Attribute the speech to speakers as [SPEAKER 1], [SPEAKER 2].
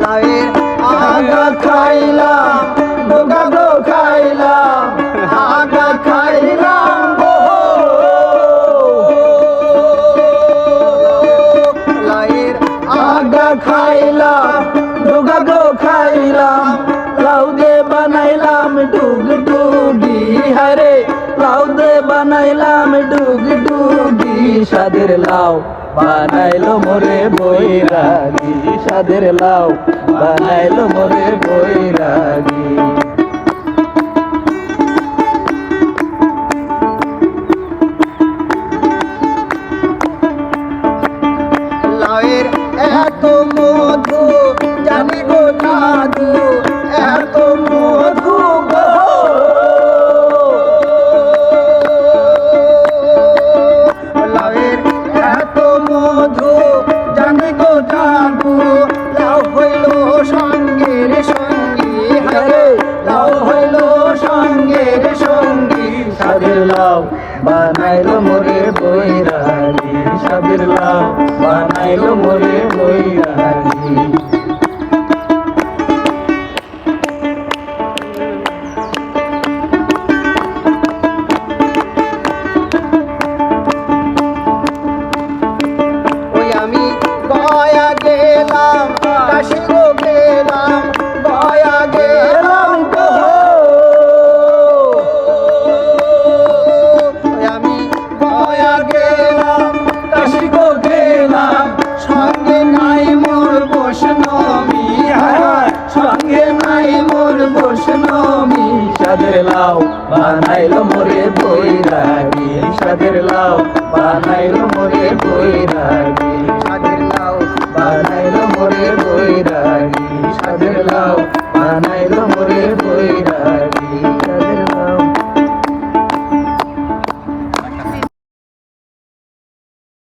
[SPEAKER 1] লাউয়ের আগা খাইলাম ডোকা গো খাইলাম আগা খাইলাম গো লাউয়ের আগা খাইলাম ডোকা গো খাইলাম লাউ দে বানাইলাম ডুগডুগি হরে লাউ দে বানাইলাম ডুগডুগি সাদের লাউ বানাইলো মোরে বৈরাগী সাদের লাউ বানাইলো মোরে বৈরাগী লাউয়ের এত মধু জানি গো জাদু এত মধু গো লাউয়ের এত মধু জানি গো জাদু লাউ হইল সঙ্গের সঙ্গী হরে লাউ হইল সঙ্গের সঙ্গী সাদের লাউ বানাইলো মোরে বৈরাগী সাদের লাউ বানাইলো মোরে বৈরাগী ওই আমি গয়া গেলাম কাশি গো গেলাম গয়া গেলাম গো ওই আমি গয়া গেলাম কাশি গো গেলাম সঙ্গে নাই মোর বৈষ্ণবী সঙ্গে নাই মোর বৈষ্ণবী সাদের লাউ বানাইলো মোরে বৈরাগী সাদের লাউ বানাইলো মোরে বৈরাগী সাদের লাউ বানাইলো মোরে বৈরাগী সাদের লাউ বানাইলো